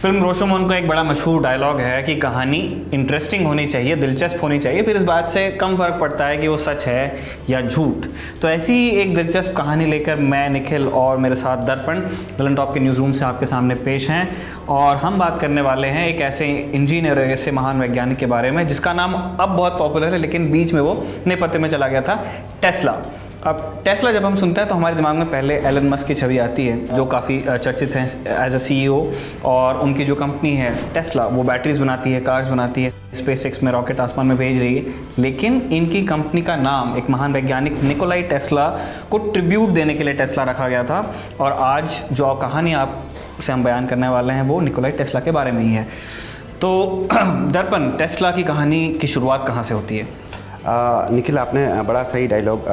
Film रोशोमोन का एक बड़ा मशहूर डायलॉग है कि कहानी इंटरेस्टिंग होनी चाहिए, दिलचस्प होनी चाहिए, फिर इस बात से कम फ़र्क पड़ता है कि वो सच है या झूठ। तो ऐसी एक दिलचस्प कहानी लेकर मैं, निखिल और मेरे साथ दर्पण ललन टॉप के न्यूज़ रूम से आपके सामने पेश हैं। और हम बात करने वाले हैं एक ऐसे इंजीनियर, ऐसे महान वैज्ञानिक के बारे में जिसका नाम अब बहुत पॉपुलर है, लेकिन बीच में वो नेपथ्य में चला गया था, टेस्ला। अब टेस्ला जब हम सुनते हैं तो हमारे दिमाग में पहले एलन मस्क की छवि आती है, जो काफ़ी चर्चित हैं एज अ CEO। और उनकी जो कंपनी है टेस्ला, वो बैटरीज बनाती है, कार्स बनाती है, स्पेसएक्स में रॉकेट आसमान में भेज रही है। लेकिन इनकी कंपनी का नाम एक महान वैज्ञानिक निकोलाई टेस्ला को ट्रिब्यूट देने के लिए टेस्ला रखा गया था। और आज जो कहानी आपसे हम बयान करने वाले हैं वो निकोलाई टेस्ला के बारे में ही है। तो दर्पण, टेस्ला की कहानी की शुरुआत कहाँ से होती है? निखिल, आपने बड़ा सही डायलॉग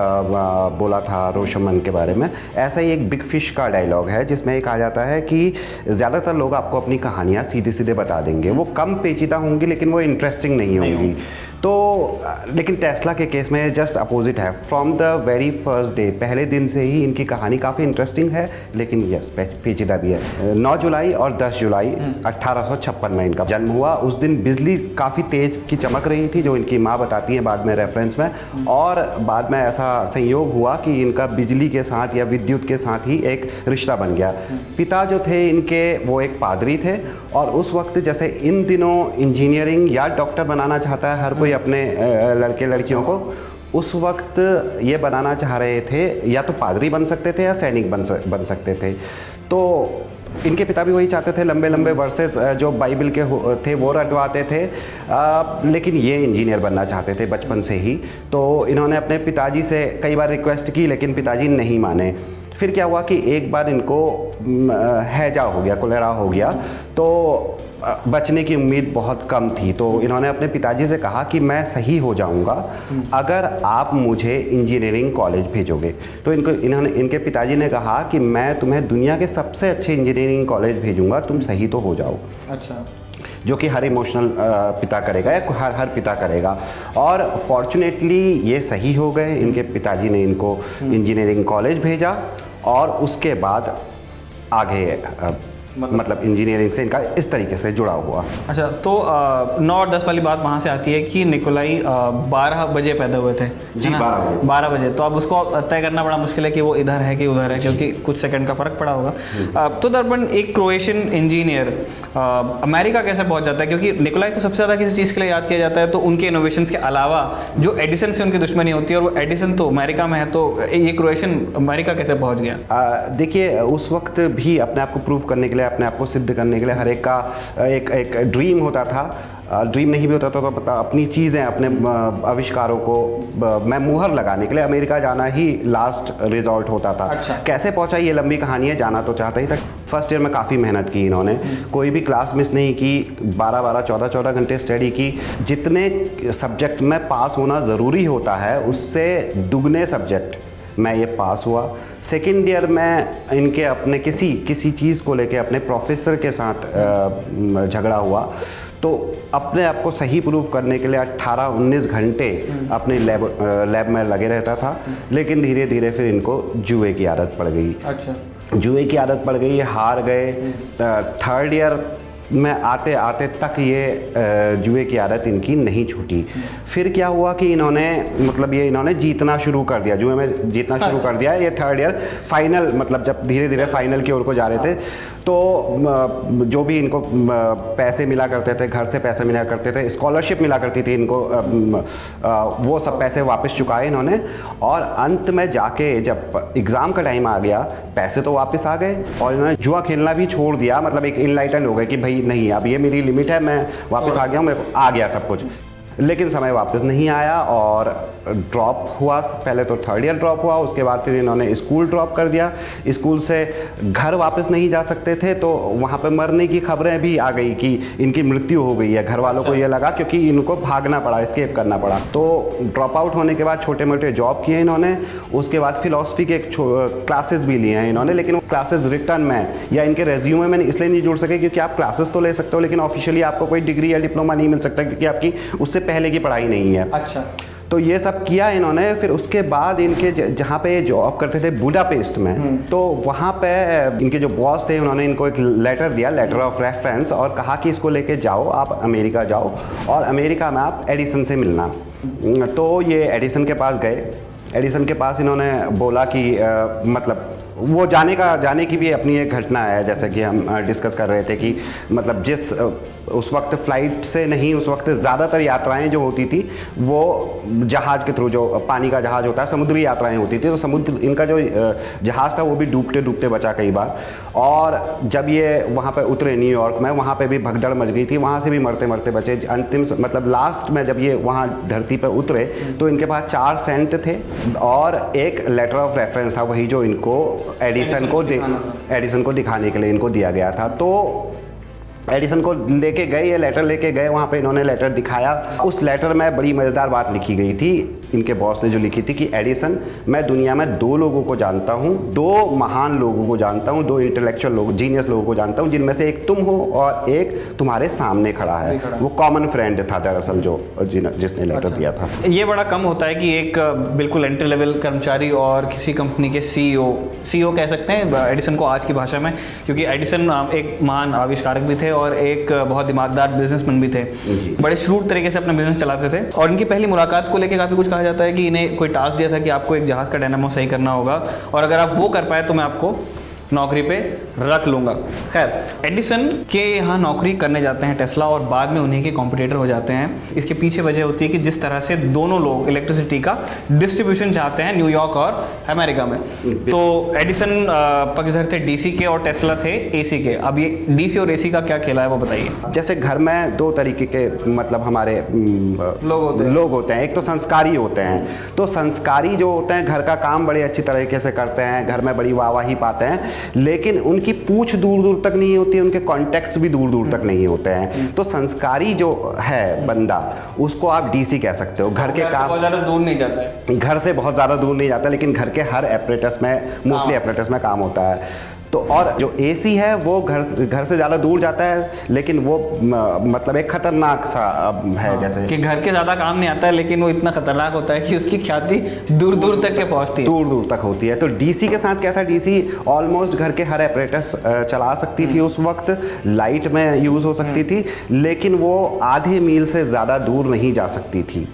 बोला था रोशोमन के बारे में। ऐसा ही एक बिग फिश का डायलॉग है जिसमें ये कहा जाता है कि ज़्यादातर लोग आपको अपनी कहानियाँ सीधे सीधे बता देंगे, वो कम पेचीदा होंगी लेकिन वो इंटरेस्टिंग नहीं होंगी। तो लेकिन टेस्ला के केस में जस्ट अपोजिट है। From the very first day, पहले दिन से ही इनकी कहानी काफ़ी इंटरेस्टिंग है, लेकिन यस पेचीदा भी है। 9 जुलाई और 10 जुलाई 1856 में इनका जन्म हुआ। उस दिन बिजली काफ़ी तेज़ की चमक रही थी, जो इनकी माँ बताती हैं बाद में रेफरेंस में। और बाद में ऐसा संयोग हुआ कि इनका बिजली के साथ या विद्युत के साथ ही एक रिश्ता बन गया। पिता जो थे इनके, वो एक पादरी थे। और उस वक्त जैसे इन दिनों इंजीनियरिंग या डॉक्टर बनाना चाहता है हर कोई अपने लड़के लड़कियों को, उस वक्त ये बनाना चाह रहे थे, या तो पादरी बन सकते थे या सैनिक बन सकते थे। तो इनके पिता भी वही चाहते थे, लंबे लंबे वर्सेस जो बाइबल के थे वो रटवाते थे। लेकिन ये इंजीनियर बनना चाहते थे बचपन से ही। तो इन्होंने अपने पिताजी से कई बार रिक्वेस्ट की, लेकिन पिताजी नहीं माने। फिर क्या हुआ कि एक बार इनको हैजा हो गया, कोलेरा हो गया, तो बचने की उम्मीद बहुत कम थी। तो इन्होंने अपने पिताजी से कहा कि मैं सही हो जाऊंगा अगर आप मुझे इंजीनियरिंग कॉलेज भेजोगे। तो इनके पिताजी ने कहा कि मैं तुम्हें दुनिया के सबसे अच्छे इंजीनियरिंग कॉलेज भेजूंगा, तुम सही तो हो जाओ। अच्छा। जो कि हर इमोशनल पिता करेगा या हर पिता करेगा। और फॉर्चुनेटली ये सही हो गए। इनके पिताजी ने इनको इंजीनियरिंग कॉलेज भेजा और उसके बाद आगे मतलब इंजीनियरिंग से इनका इस तरीके से जुड़ा हुआ। अच्छा, तो 9 और 10 वाली बात वहाँ से आती है कि निकोलाई 12 बजे पैदा हुए थे जी, 12 बजे। तो अब उसको तय करना बड़ा मुश्किल है कि वो इधर है कि उधर है, क्योंकि कुछ सेकंड का फ़र्क पड़ा होगा। तो दर्पण, एक क्रोएशियन इंजीनियर अमेरिका कैसे पहुँच जाता है? क्योंकि निकोलाई को सबसे ज़्यादा किसी चीज़ के लिए याद किया जाता है तो उनके इनोवेशंस के अलावा जो एडिसन से उनकी दुश्मनी होती है, और वो एडिसन तो अमेरिका में है, तो ये क्रोएशियन अमेरिका कैसे पहुँच गया? देखिए, उस वक्त भी अपने आप को प्रूव करने के लिए, अपने आप को सिद्ध करने के लिए हर एक का एक ड्रीम होता था। ड्रीम नहीं भी होता था तो अपनी चीज़ें, अपने आविष्कारों को मैं मुहर लगाने के लिए अमेरिका जाना ही लास्ट रिजॉर्ट होता था। अच्छा। कैसे पहुंचा ये लंबी कहानी है, जाना तो चाहता ही था। फर्स्ट ईयर में काफ़ी मेहनत की इन्होंने, कोई भी क्लास मिस नहीं की, 12-12, 14-14 घंटे स्टडी की। जितने सब्जेक्ट में पास होना ज़रूरी होता है उससे दुगने सब्जेक्ट मैं ये पास हुआ। सेकेंड ईयर में इनके अपने किसी चीज़ को लेके अपने प्रोफेसर के साथ झगड़ा हुआ, तो अपने आप को सही प्रूव करने के लिए 18-19 घंटे अपने लैब में लगे रहता था। लेकिन धीरे धीरे फिर इनको जुए की आदत पड़ गई। अच्छा। जुए की आदत पड़ गई, हार गए। थर्ड ईयर में आते आते तक ये जुए की आदत इनकी नहीं छूटी। फिर क्या हुआ कि इन्होंने जीतना शुरू कर दिया, जुए में जीतना शुरू कर दिया। ये थर्ड ईयर फाइनल, मतलब जब धीरे धीरे फाइनल की ओर को जा रहे थे, तो जो भी इनको पैसे मिला करते थे, घर से पैसे मिला करते थे, स्कॉलरशिप मिला करती थी इनको, वो सब पैसे वापस चुकाए इन्होंने। और अंत में जाके जब एग्ज़ाम का टाइम आ गया, पैसे तो वापस आ गए और इन्होंने जुआ खेलना भी छोड़ दिया। मतलब एक इनलाइटन हो गए कि भाई नहीं, अब ये मेरी लिमिट है, मैं वापस आ गया हूँ, मेरे को आ गया सब कुछ। लेकिन समय वापस नहीं आया और ड्रॉप हुआ। पहले तो थर्ड ईयर ड्रॉप हुआ, उसके बाद फिर इन्होंने स्कूल ड्रॉप कर दिया। स्कूल से घर वापस नहीं जा सकते थे, तो वहाँ पे मरने की खबरें भी आ गई कि इनकी मृत्यु हो गई है। घर वालों को ये लगा, क्योंकि इनको भागना पड़ा, एस्केप करना पड़ा। तो ड्रॉप आउट होने के बाद छोटे मोटे जॉब किए इन्होंने। उसके बाद फिलॉसफी के क्लासेस भी लिए हैं इन्होंने, लेकिन वो क्लासेस रिटर्न में या इनके रेज्यूमे में इसलिए नहीं जुड़ सके क्योंकि आप क्लासेस तो ले सकते हो, लेकिन ऑफिशियली आपको कोई डिग्री या डिप्लोमा नहीं मिल सकता, क्योंकि आपकी उससे पहले की पढ़ाई नहीं है। अच्छा। तो ये सब किया इन्होंने। फिर उसके बाद इनके जहाँ पे जॉब करते थे बुडापेस्ट में, तो वहाँ पे इनके जो बॉस थे उन्होंने इनको एक लेटर दिया, लेटर ऑफ रेफरेंस, और कहा कि इसको लेके जाओ, आप अमेरिका जाओ और अमेरिका में आप एडिसन से मिलना। तो ये एडिसन के पास गए। एडिसन के पास इन्होंने बोला कि मतलब वो जाने की भी अपनी एक घटना है, जैसे कि हम डिस्कस कर रहे थे कि मतलब जिस उस वक्त फ़्लाइट से नहीं, उस वक्त ज़्यादातर यात्राएं जो होती थी वो जहाज़ के थ्रू, जो पानी का जहाज़ होता है, समुद्री यात्राएं होती थी। तो समुद्र, इनका जो जहाज़ था वो भी डूबते डूबते बचा कई बार। और जब ये वहाँ पे उतरे न्यूयॉर्क में, वहाँ पे भी भगदड़ मच गई थी, वहाँ से भी मरते मरते बचे। अंतिम मतलब लास्ट में जब ये वहाँ धरती पर उतरे तो इनके पास 4 सेंट थे और एक लेटर ऑफ रेफरेंस था, वही जो इनको एडिसन को दिखाने के लिए इनको दिया गया था। तो एडिसन को लेके गए, ये लेटर लेके गए, वहाँ पे इन्होंने लेटर दिखाया। उस लेटर में बड़ी मज़ेदार बात लिखी गई थी, इनके बॉस ने जो लिखी थी कि एडिसन, मैं दुनिया में 2 लोगों को जानता हूँ, 2 महान लोगों को जानता हूँ, 2 इंटेलेक्चुअल लोग, जीनियस लोगों को जानता हूँ, जिनमें से एक तुम हो और एक तुम्हारे सामने खड़ा है। वो कॉमन फ्रेंड था दरअसल जो जिसने लेटर दिया था। ये बड़ा कम होता है कि एक बिल्कुल एंट्री लेवल कर्मचारी और किसी कंपनी के सीईओ कह सकते हैं एडिसन को आज की भाषा में, क्योंकि एडिसन एक महान आविष्कारक भी थे और एक बहुत दिमागदार बिजनेसमैन भी थे, बड़े श्रूड तरीके से अपना बिजनेस चलाते थे। और इनकी पहली मुलाकात को लेकर काफ़ी कुछ कहा जाता है कि इन्हें कोई टास्क दिया था कि आपको एक जहाज़ का डायनामो सही करना होगा और अगर आप वो कर पाए तो मैं आपको नौकरी पे रख लूँगा। खैर, एडिसन के यहाँ नौकरी करने जाते हैं टेस्ला और बाद में उन्हीं के कॉम्पिटिटर हो जाते हैं। इसके पीछे वजह होती है कि जिस तरह से दोनों लोग इलेक्ट्रिसिटी का डिस्ट्रीब्यूशन चाहते हैं न्यूयॉर्क और अमेरिका में। तो एडिसन पक्षधर थे डीसी के और टेस्ला थे एसी के। अब ये डीसी और एसी का क्या खेला है वो बताइए। जैसे घर में 2 तरीके के मतलब हमारे लोग होते हैं। एक तो संस्कारी होते हैं, तो संस्कारी जो होते हैं घर का काम बड़े अच्छी तरीके से करते हैं, घर में बड़ी वाहवाही पाते हैं, लेकिन उनकी पूछ दूर दूर तक नहीं होती, उनके कॉन्टेक्ट्स भी दूर दूर तक नहीं होते हैं। तो संस्कारी जो है बंदा, उसको आप डीसी कह सकते हो। घर के काम बहुत ज़्यादा दूर नहीं जाता है, घर से बहुत ज़्यादा दूर नहीं जाता, लेकिन घर के हर एपरेटस में, मोस्टली एपरेटस में काम होता है। तो और जो एसी है वो घर से ज़्यादा दूर जाता है, लेकिन वो मतलब एक खतरनाक सा है, जैसे कि घर के ज़्यादा काम नहीं आता है लेकिन वो इतना खतरनाक होता है कि उसकी ख्याति दूर दूर तक के पहुँचती है, दूर दूर तक होती है। तो डीसी के साथ क्या था, डीसी ऑलमोस्ट घर के हर एपरेटस चला सकती थी उस वक्त, लाइट में यूज़ हो सकती थी, लेकिन वो आधे मील से ज़्यादा दूर नहीं जा सकती थी।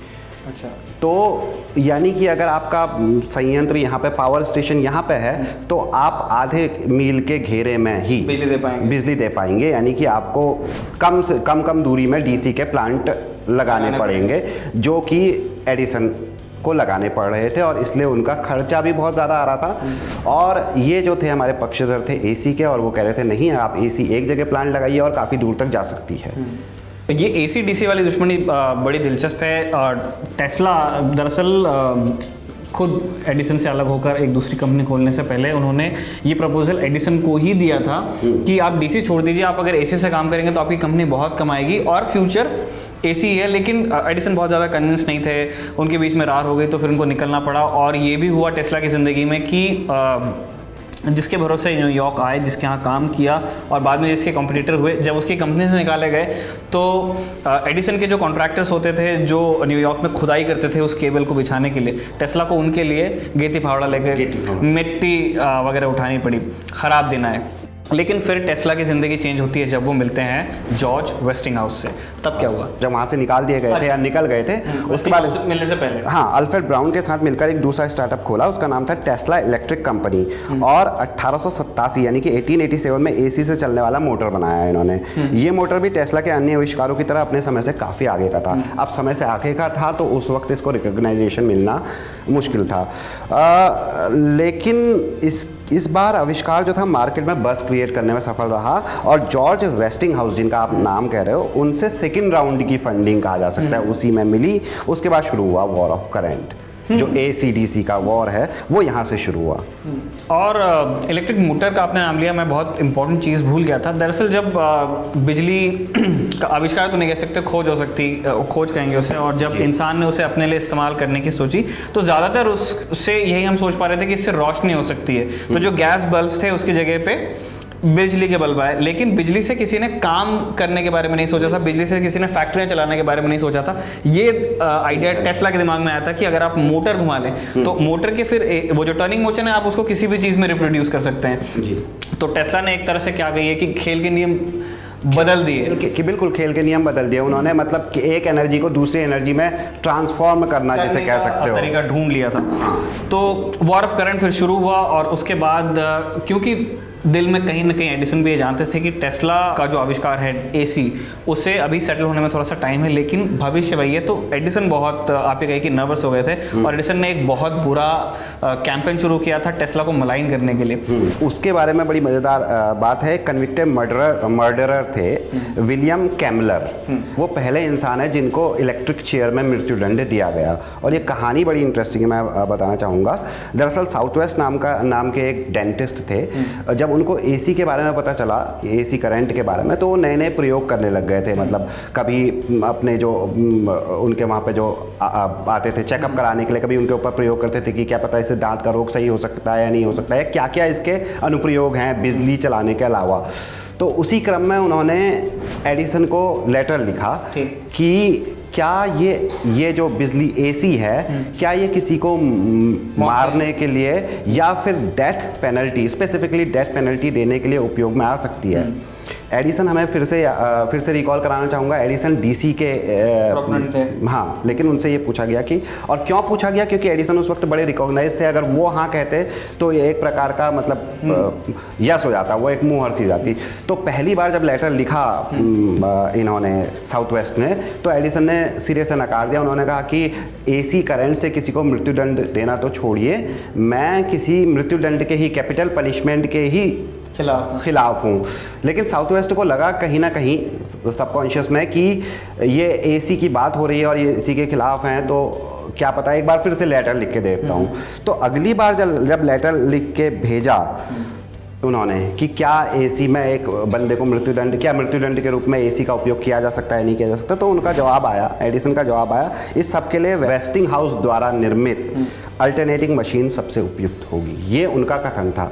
अच्छा, तो यानी कि अगर आपका संयंत्र यहाँ पे, पावर स्टेशन यहाँ पे है, तो आप आधे मील के घेरे में ही बिजली दे पाएंगे। यानी कि आपको कम से कम दूरी में डीसी के प्लांट लगाने पड़ेंगे, जो कि एडिसन को लगाने पड़ रहे थे, और इसलिए उनका खर्चा भी बहुत ज़्यादा आ रहा था। और ये जो थे हमारे पक्षधर थे एसी के, और वो कह रहे थे नहीं, आप एसी एक जगह प्लांट लगाइए और काफ़ी दूर तक जा सकती है। ये एसी डीसी वाली दुश्मनी बड़ी दिलचस्प है। टेस्ला दरअसल खुद एडिसन से अलग होकर एक दूसरी कंपनी खोलने से पहले उन्होंने ये प्रपोजल एडिसन को ही दिया था कि आप डीसी छोड़ दीजिए, आप अगर एसी से काम करेंगे तो आपकी कंपनी बहुत कमाएगी और फ्यूचर एसी है। लेकिन एडिसन बहुत ज़्यादा कन्विंस नहीं थे, उनके बीच में रार हो गई तो फिर उनको निकलना पड़ा। और ये भी हुआ टेस्ला की ज़िंदगी में कि जिसके भरोसे न्यूयॉर्क आए, जिसके यहाँ काम किया और बाद में जिसके कॉम्पिटिटर हुए, जब उसकी कंपनी से निकाले गए तो एडिसन के जो कॉन्ट्रैक्टर्स होते थे जो न्यूयॉर्क में खुदाई करते थे उस केबल को बिछाने के लिए, टेस्ला को उनके लिए गेती फावड़ा लेकर मिट्टी वगैरह उठानी पड़ी। ख़राब दिन आए। लेकिन फिर टेस्ला की ज़िंदगी चेंज होती है जब वो मिलते हैं जॉर्ज वेस्टिंगहाउस से। तब क्या हुआ? जब वहाँ से निकाल दिए गए थे या निकल गए थे, उसके बाद मिलने से पहले हाँ, अल्फ्रेड ब्राउन के साथ मिलकर एक दूसरा स्टार्टअप खोला, उसका नाम था टेस्ला इलेक्ट्रिक कंपनी। और 1887 यानी कि 1887 में एसी से चलने वाला मोटर बनाया इन्होंने। ये मोटर भी टेस्ला के अन्य आविष्कारों की तरह अपने समय से काफ़ी आगे का था। अब समय से आगे का था तो उस वक्त इसको रिकॉग्नाइजेशन मिलना मुश्किल था। लेकिन इस बार आविष्कार जो था मार्केट में बस क्रिएट करने में सफल रहा, और जॉर्ज वेस्टिंगहाउस जिनका आप नाम कह रहे हो, उनसे सेकंड राउंड की फंडिंग कहा जा सकता है उसी में मिली। उसके बाद शुरू हुआ वॉर ऑफ करंट, जो ACDC का वॉर है वो यहाँ से शुरू हुआ। और इलेक्ट्रिक मोटर का आपने नाम लिया, मैं बहुत इंपॉर्टेंट चीज़ भूल गया था। दरअसल जब बिजली का आविष्कार तो नहीं कह सकते, खोज कहेंगे उसे, और जब इंसान ने उसे अपने लिए इस्तेमाल करने की सोची तो ज़्यादातर उससे यही हम सोच पा रहे थे कि इससे रोशनी हो सकती है। तो जो गैस बल्ब्स थे उसकी जगह पे बिजली के बल्ब आए, लेकिन बिजली से किसी ने काम करने के बारे में नहीं सोचा था, बिजली से किसी ने फैक्ट्रियां चलाने के बारे में नहीं सोचा था। ये आइडिया टेस्ला के दिमाग में आया था कि अगर आप मोटर घुमा लें तो मोटर के फिर वो जो टर्निंग मोशन है आप उसको किसी भी चीज़ में रिप्रोड्यूस कर सकते हैं जी। तो टेस्ला ने एक तरह से क्या कही है कि खेल के नियम बदल दिए कि बिल्कुल खेल के नियम बदल दिए उन्होंने, मतलब कि एक एनर्जी को दूसरी एनर्जी में ट्रांसफॉर्म करना जिसे कह सकते हो, तरीका ढूंढ लिया था। तो वॉर ऑफ करंट फिर शुरू हुआ और उसके बाद क्योंकि दिल में कहीं ना कहीं एडिसन भी ये जानते थे कि टेस्ला का जो आविष्कार है एसी, उसे अभी सेटल होने में थोड़ा सा टाइम है, लेकिन भविष्य वही है। तो एडिसन बहुत आप ये कहे कि नर्वस हो गए थे और एडिसन ने एक बहुत बुरा कैंपेन शुरू किया था टेस्ला को मलाइन करने के लिए। उसके बारे में बड़ी मज़ेदार बात है, कन्विक्टेड मर्डरर थे विलियम कैमलर, वो पहले इंसान है जिनको इलेक्ट्रिक चेयर में मृत्युदंड दिया गया। और ये कहानी बड़ी इंटरेस्टिंग है, मैं बताना चाहूँगा। दरअसल साउथ वेस्ट नाम के एक डेंटिस्ट थे, जब उनको एसी के बारे में पता चला, एसी करंट के बारे में, तो वो नए नए प्रयोग करने लग गए थे। मतलब कभी अपने जो उनके वहाँ पे जो आते थे चेकअप कराने के लिए, कभी उनके ऊपर प्रयोग करते थे कि क्या पता इससे दांत का रोग सही हो सकता है या नहीं हो सकता है, क्या क्या इसके अनुप्रयोग हैं बिजली चलाने के अलावा। तो उसी क्रम में उन्होंने एडिसन को लेटर लिखा कि क्या ये जो बिजली एसी है, क्या ये किसी को मारने के लिए या फिर death penalty, specifically death penalty देने के लिए उपयोग में आ सकती है। एडिसन हमें फिर से रिकॉल कराना चाहूँगा, एडिसन डीसी के हाँ, लेकिन उनसे ये पूछा गया कि, और क्यों पूछा गया, क्योंकि एडिसन उस वक्त बड़े रिकॉग्नाइज थे। अगर वो हाँ कहते तो ये एक प्रकार का मतलब यस हो जाता, वो एक मुहर सी जाती। तो पहली बार जब लेटर लिखा इन्होंने साउथ वेस्ट ने, तो एडिसन ने सिरे से नकार दिया। उन्होंने कहा कि एसी करंट से किसी को मृत्युदंड देना तो छोड़िए, मैं किसी मृत्युदंड के ही, कैपिटल पनिशमेंट के ही खिलाफ हूँ। लेकिन साउथ वेस्ट को लगा कहीं ना कहीं सबकॉन्शियस में कि ये एसी की बात हो रही है और ये एसी के खिलाफ हैं, तो क्या पता एक बार फिर से लेटर लिख के देखता हूँ। तो अगली बार जब लेटर लिख के भेजा उन्होंने कि क्या एसी में एक बंदे को मृत्युदंड के रूप में एसी का उपयोग किया जा सकता है, नहीं किया जा सकता, तो उनका जवाब आया, एडिसन का जवाब आया, इस सब के लिए वेस्टिंग हाउस द्वारा निर्मित अल्टरनेटिंग मशीन सबसे उपयुक्त होगी, ये उनका कथन था।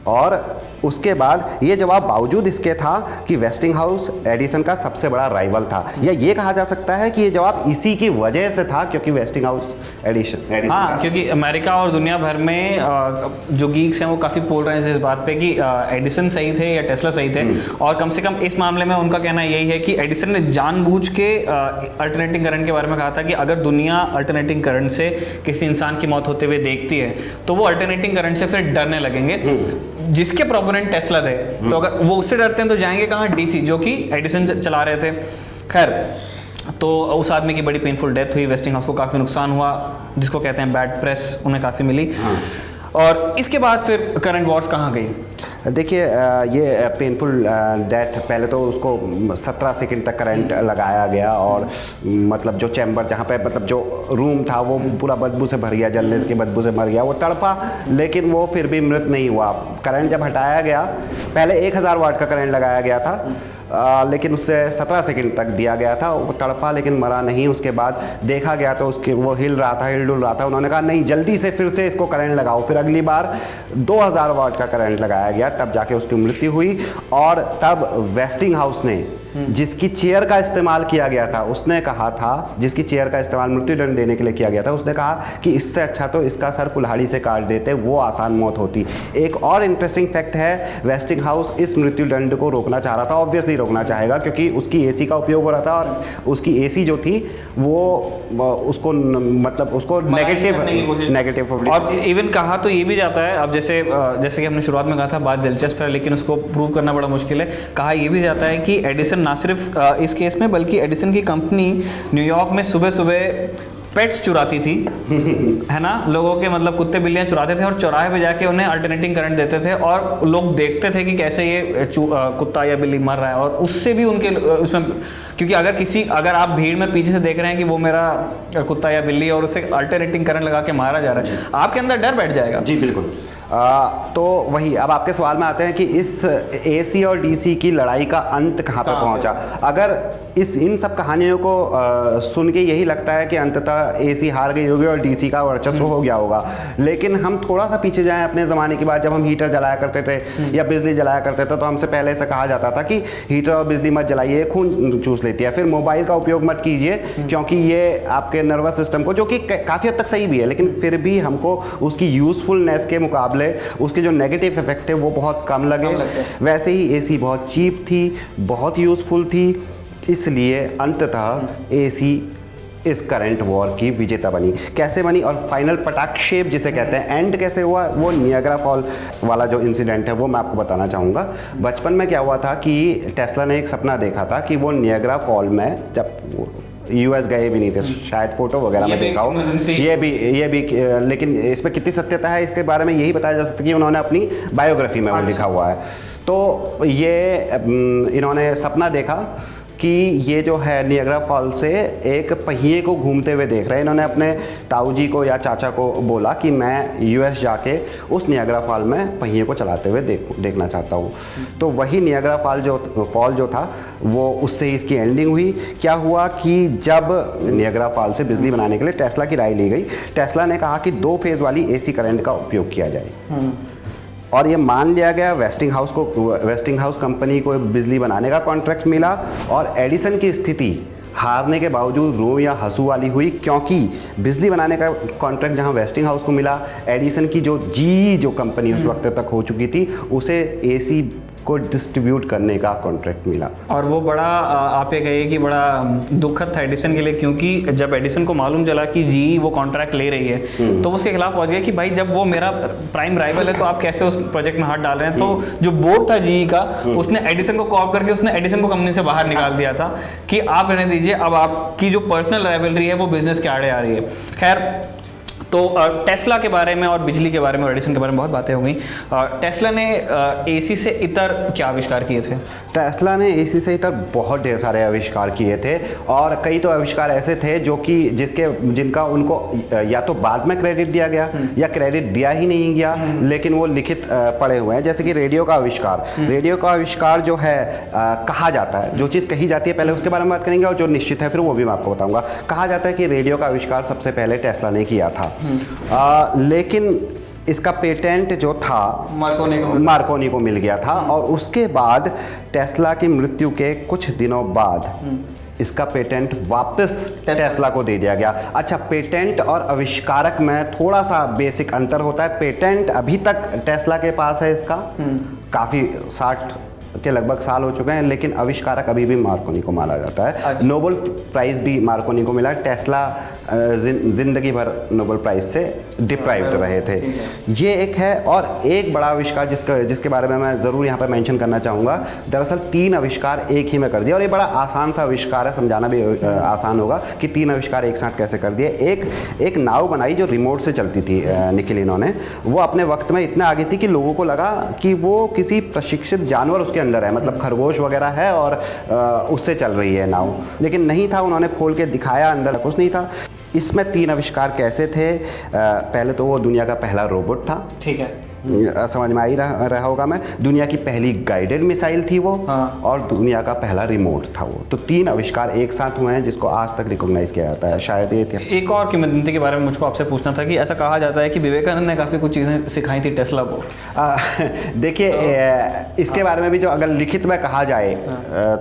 और उसके बाद ये जवाब बावजूद इसके था कि वेस्टिंग हाउस एडिसन का सबसे बड़ा राइवल था, या ये कहा जा सकता है कि ये जवाब इसी की वजह से था क्योंकि वेस्टिंग हाउस एडिसन हाँ, क्योंकि अमेरिका और दुनिया भर में जो गीक्स हैं वो काफ़ी बोल रहे हैं इस बात पे कि एडिसन सही थे या टेस्ला सही थे। और कम से कम इस मामले में उनका कहना यही है कि एडिसन ने जानबूझ के अल्टरनेटिंग करंट के बारे में कहा था कि अगर दुनिया अल्टरनेटिंग करंट से किसी इंसान की मौत होते हुए देखती है तो वो अल्टरनेटिंग करंट से फिर डरने लगेंगे, जिसके प्रोपोनेंट टेस्ला थे। तो अगर वो उससे डरते हैं तो जाएंगे कहाँ, डीसी, जो कि एडिसन चला रहे थे। खैर, तो उस आदमी की बड़ी पेनफुल डेथ हुई, वेस्टिंग हाउस को काफ़ी नुकसान हुआ, जिसको कहते हैं बैड प्रेस उन्हें काफ़ी मिली। और इसके बाद फिर करंट वॉर्स कहाँ गई? देखिए, ये पेनफुल डेथ, पहले तो उसको 17 सेकंड तक करंट लगाया गया और मतलब जो चैम्बर जहाँ पे मतलब जो रूम था वो पूरा बदबू से भर गया, जलने की बदबू से मर गया, वो तड़पा, लेकिन वो फिर भी मृत नहीं हुआ। करंट जब हटाया गया, पहले 1000 वाट का करंट लगाया गया था, लेकिन उससे 17 सेकंड तक दिया गया था, वो तड़पा लेकिन मरा नहीं। उसके बाद देखा गया तो उसके वो हिल डुल रहा था। उन्होंने कहा नहीं, जल्दी से फिर से इसको करंट लगाओ। फिर अगली बार 2000 वाट का करंट लगाया गया, तब जाके उसकी मृत्यु हुई। और तब वेस्टिंग हाउस ने, जिसकी चेयर का इस्तेमाल किया गया था, उसने कहा था, जिसकी चेयर का इस्तेमाल मृत्युदंड देने के लिए किया गया था, उसने कहा कि इससे अच्छा तो इसका सर कुल्हाड़ी से काट देते, वो आसान मौत होती। एक और इंटरेस्टिंग फैक्ट है, वेस्टिंग हाउस इस मृत्युदंड को रोकना चाह रहा था, ऑब्वियसली रोकना चाहेगा क्योंकि उसकी एसी का उपयोग हो रहा था और उसकी एसी जो थी वो उसको मतलब उसको नेगेटिव। और इवन कहा तो ये भी जाता है, अब जैसे कि हमने शुरुआत में कहा था, बात दिलचस्प है लेकिन उसको प्रूव करना बड़ा मुश्किल है। कहा ये भी जाता है कि एडिसन ना सिर्फ इस केस में, बल्कि एडिसन की कंपनी न्यूयॉर्क में सुबह सुबह पेट्स चुराती थी, है ना, लोगों के मतलब कुत्ते बिल्लियाँ चुराते थे और चौराहे पे जाके उन्हें अल्टरनेटिंग करंट देते थे और लोग देखते थे कि कैसे ये कुत्ता या बिल्ली मर रहा है। और उससे भी उनके उसमें, क्योंकि अगर आप भीड़ में पीछे से देख रहे हैं कि वो मेरा कुत्ता या बिल्ली और उसे अल्टरनेटिंग करंट लगा के मारा जा रहा है, आपके अंदर डर बैठ जाएगा। जी बिल्कुल। तो वही, अब आपके सवाल में आते हैं कि इस एसी और डीसी की लड़ाई का अंत कहाँ पे पहुंचा। अगर इन सब कहानियों को सुन के यही लगता है कि अंततः एसी हार गई होगी और डीसी का वर्चस्व हो गया होगा। लेकिन हम थोड़ा सा पीछे जाएं अपने ज़माने की बात, जब हम हीटर जलाया करते थे या बिजली जलाया करते थे, तो हमसे पहले से कहा जाता था कि हीटर और बिजली मत जलाइए, खून चूस लेती है। फिर मोबाइल का उपयोग मत कीजिए क्योंकि ये आपके नर्वस सिस्टम को, जो कि काफ़ी हद तक सही भी है, लेकिन फिर भी हमको उसकी यूज़फुलनेस के मुकाबले उसके जो नेगेटिव इफेक्ट है वो बहुत कम लगे। वैसे ही एसी बहुत चीप थी, बहुत यूज़फुल थी, इसलिए अंततः एसी इस करंट वॉर की विजेता बनी। कैसे बनी और फाइनल पटाक्षेप जिसे कहते हैं, एंड कैसे हुआ, वो नियाग्रा फॉल वाला जो इंसिडेंट है वो मैं आपको बताना चाहूँगा। बचपन में क्या हुआ था कि टेस्ला ने एक सपना देखा था कि वो नियाग्रा फॉल में, जब यूएस गए भी नहीं थे, शायद फोटो वगैरह में देखा हो, ये भी लेकिन इसमें कितनी सत्यता है इसके बारे में यही बताया जा सकता है कि उन्होंने अपनी बायोग्राफी में वो लिखा हुआ है। तो ये इन्होंने सपना देखा कि ये जो है नियाग्रा फॉल से एक पहिए को घूमते हुए देख रहे हैं। इन्होंने अपने ताऊजी को या चाचा को बोला कि मैं यूएस जाके उस नियाग्रा फॉल में पहिए को चलाते हुए देखना चाहता हूँ। तो वही नियाग्रा फॉल जो था वो, उससे ही इसकी एंडिंग हुई। क्या हुआ कि जब नियाग्रा फॉल से बिजली बनाने के लिए टेस्ला की राय ली गई, टेस्ला ने कहा कि 2 फेज़ वाली एसी करंट का उपयोग किया जाए और ये मान लिया गया। वेस्टिंग हाउस कंपनी को बिजली बनाने का कॉन्ट्रैक्ट मिला और एडिसन की स्थिति हारने के बावजूद रो या हंसू वाली हुई, क्योंकि बिजली बनाने का कॉन्ट्रैक्ट जहां वेस्टिंग हाउस को मिला, एडिसन की जो कंपनी उस वक्त तक हो चुकी थी, उसे एसी को डिस्ट्रीब्यूट करने का कॉन्ट्रैक्ट मिला। और वो बड़ा आप ये कहिए कि बड़ा दुखद था एडिसन के लिए, क्योंकि जब एडिसन को मालूम चला कि जी वो कॉन्ट्रैक्ट ले रही है तो उसके खिलाफ पहुंच गया कि भाई जब वो मेरा प्राइम राइवल है तो आप कैसे उस प्रोजेक्ट में हाथ डाल रहे हैं। तो जो बोर्ड था जी का, उसने एडिसन को कॉप करके उसने एडिसन को कंपनी से बाहर निकाल दिया था कि आप रहने दीजिए, अब आपकी जो पर्सनल राइवलरी है वो बिजनेस के आड़े आ रही है। खैर, तो टेस्ला के बारे में और बिजली के बारे में और एडिसन के बारे में बहुत बातें हो गई। टेस्ला ने एसी से इतर क्या आविष्कार किए थे? टेस्ला ने एसी से इतर बहुत ढेर सारे आविष्कार किए थे और कई तो आविष्कार ऐसे थे जो कि जिनका उनको या तो बाद में क्रेडिट दिया गया या क्रेडिट दिया ही नहीं गया, लेकिन वो लिखित पड़े हुए हैं। जैसे कि रेडियो का आविष्कार जो है कहा जाता है, जो चीज़ कही जाती है पहले उसके बारे में बात करेंगे और जो निश्चित है फिर वो भी मैं आपको बताऊंगा। कहा जाता है कि रेडियो का आविष्कार सबसे पहले टेस्ला ने किया था, लेकिन इसका पेटेंट जो था मार्कोनी को मिल गया था और उसके बाद टेस्ला की मृत्यु के कुछ दिनों बाद इसका पेटेंट वापस टेस्ला को दे दिया गया। अच्छा, पेटेंट और आविष्कारक में थोड़ा सा बेसिक अंतर होता है। पेटेंट अभी तक टेस्ला के पास है, इसका काफ़ी 60 के लगभग साल हो चुके हैं, लेकिन आविष्कारक अभी भी मार्कोनी को माना जाता है। अच्छा। नोबेल प्राइज़ भी मार्कोनी को मिला। टेस्ला जिंदगी भर नोबेल प्राइज़ से डिप्राइव्ड रहे थे। ये एक है। और एक बड़ा आविष्कार जिसके बारे में मैं ज़रूर यहाँ पर मेंशन करना चाहूँगा। दरअसल 3 आविष्कार एक ही में कर दिया और ये बड़ा आसान सा आविष्कार है, समझाना भी आसान होगा कि 3 आविष्कार एक साथ कैसे कर दिए। एक नाव बनाई जो रिमोट से चलती थी, निखिल इन्होंने। वो अपने वक्त में इतना आगे थी कि लोगों को लगा कि वो किसी प्रशिक्षित जानवर उसके अंदर है, मतलब खरगोश वगैरह है और उससे चल रही है नाव, लेकिन नहीं था। उन्होंने खोल के दिखाया, अंदर कुछ नहीं था। इसमें 3 आविष्कार कैसे थे? पहले तो वो दुनिया का पहला रोबोट था, ठीक है, समझ में आ ही रहा होगा। मैं दुनिया की पहली गाइडेड मिसाइल थी वो, हाँ। और दुनिया का पहला रिमोट था वो। तो 3 आविष्कार एक साथ हुए हैं जिसको आज तक रिकॉग्नाइज किया जाता है। शायद ये थे। एक और किंवदंती के बारे में मुझको आपसे पूछना था कि ऐसा कहा जाता है कि विवेकानंद ने काफ़ी कुछ चीज़ें सिखाई थी टेस्ला को। देखिए, इसके बारे में भी जो अगर लिखित में कहा जाए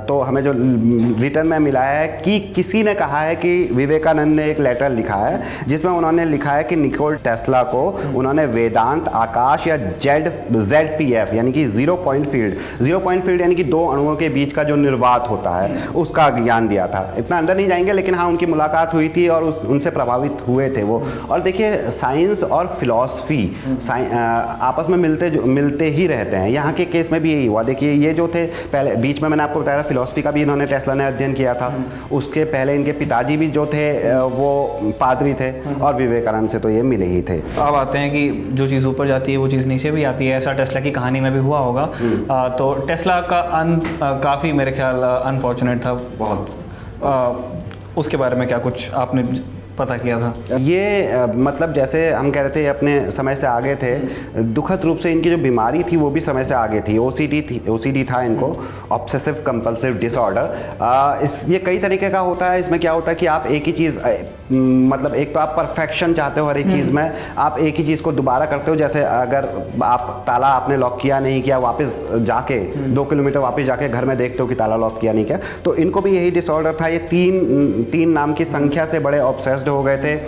तो हमें जो रिटर्न में मिला है कि किसी ने कहा है कि विवेकानंद ने एक लेटर लिखा है जिसमें उन्होंने लिखा है कि निकोला टेस्ला को उन्होंने वेदांत, आकाश या ZPF यानी कि जीरो पॉइंट फील्ड यानी कि 2 अणुओं के बीच का जो निर्वात होता है उसका ज्ञान दिया था। इतना अंदर नहीं जाएंगे, लेकिन हाँ, उनकी मुलाकात हुई थी और उनसे प्रभावित हुए थे वो। और देखिए, साइंस और फिलॉसफी आपस में मिलते ही रहते हैं। यहाँ के केस में भी यही हुआ। देखिए, ये जो थे पहले, बीच में मैंने आपको बताया था, फिलॉसफी का भी इन्होंने टेस्ला ने अध्ययन किया था। उसके पहले इनके पिताजी भी जो थे वो पादरी थे और विवेकानंद से तो ये मिले ही थे। अब आते हैं कि जो चीज़ ऊपर जाती है वो चीज़ नीचे भी आती है। ऐसा टेस्ला की कहानी में भी हुआ होगा। तो टेस्ला का अंत काफ़ी मेरे ख्याल अनफॉर्चुनेट था बहुत। उसके बारे में क्या कुछ आपने पता किया था? ये मतलब जैसे हम कह रहे थे अपने समय से आगे थे, दुखद रूप से इनकी जो बीमारी थी वो भी समय से आगे थी। ओसीडी था इनको, ऑब्सेसिव कंपल्सिव डिसऑर्डर। ये कई तरीके का होता है। इसमें क्या होता है कि आप एक ही चीज़ मतलब एक तो आप परफेक्शन चाहते हो हर एक चीज़ में, आप एक ही चीज़ को दोबारा करते हो। जैसे अगर आप ताला आपने लॉक किया नहीं किया, वापस जाके 2 किलोमीटर वापस जाके घर में देखते हो कि ताला लॉक किया नहीं किया, तो इनको भी यही डिसऑर्डर था। ये तीन नाम की संख्या से बड़े ऑब्सेस्ड हो गए थे।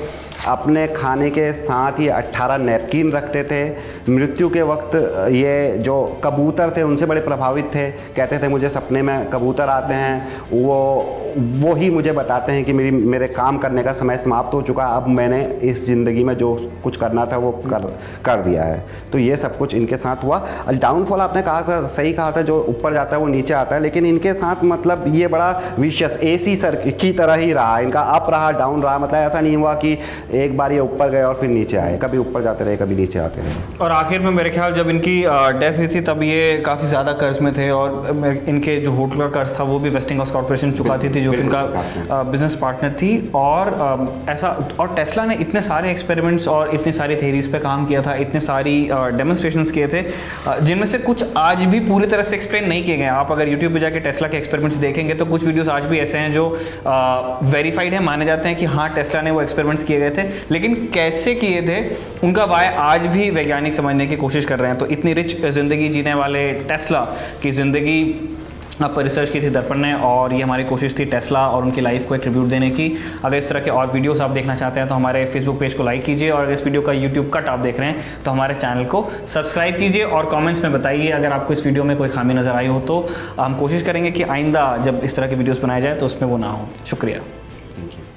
अपने खाने के साथ ही 18 नैपकिन रखते थे। मृत्यु के वक्त ये जो कबूतर थे उनसे बड़े प्रभावित थे। कहते थे मुझे सपने में कबूतर आते हैं, वो ही मुझे बताते हैं कि मेरे काम करने का समय समाप्त हो चुका, अब मैंने इस ज़िंदगी में जो कुछ करना था वो कर दिया है। तो ये सब कुछ इनके साथ हुआ। डाउनफॉल आपने कहा था, सही कहा था, जो ऊपर जाता है वो नीचे आता है, लेकिन इनके साथ मतलब ये बड़ा विशियस AC सर की तरह ही रहा। इनका अप रहा डाउन रहा, मतलब ऐसा नहीं हुआ कि एक बार ये ऊपर गए और फिर नीचे आए, कभी ऊपर जाते रहे कभी नीचे आते रहे। और आखिर में मेरे ख्याल जब इनकी डेथ हुई थी तब ये काफ़ी ज़्यादा कर्ज में थे, और इनके जो होटल का कर्ज था वो भी वेस्टिंगहाउस कॉर्पोरेशन चुकाती थी, जो कि इनका बिजनेस पार्टनर थी। और ऐसा, और टेस्ला ने इतने सारे एक्सपेरिमेंट्स और इतनी सारी थेरीज पे काम किया था, इतने सारी डेमोन्स्ट्रेशंस किए थे, जिनमें से कुछ आज भी पूरी तरह से एक्सप्लेन नहीं किए गए। आप अगर यूट्यूब पे जाके टेस्ला के एक्सपेरिमेंट्स देखेंगे तो कुछ वीडियोस आज भी ऐसे हैं जो वेरीफाइड है, माने जाते हैं कि हाँ टेस्ला ने वो एक्सपेरिमेंट्स किए गए थे, लेकिन कैसे किए थे उनका वाय आज भी वैज्ञानिक समझने की कोशिश कर रहे हैं। तो इतनी रिच ज़िंदगी जीने वाले टेस्ला की ज़िंदगी पर रिसर्च की थी दर्पण ने, और ये हमारी कोशिश थी टेस्ला और उनकी लाइफ को एक ट्रिब्यूट देने की। अगर इस तरह के और वीडियोस आप देखना चाहते हैं तो हमारे फेसबुक पेज को लाइक कीजिए, और अगर इस वीडियो का यूट्यूब कट आप देख रहे हैं तो हमारे चैनल को सब्सक्राइब कीजिए, और कमेंट्स में बताइए अगर आपको इस वीडियो में कोई खामी नज़र आई हो, तो हम कोशिश करेंगे कि आइंदा जब इस तरह के वीडियोज़ बनाए जाए तो उसमें वो ना हो। शुक्रिया। Thank you.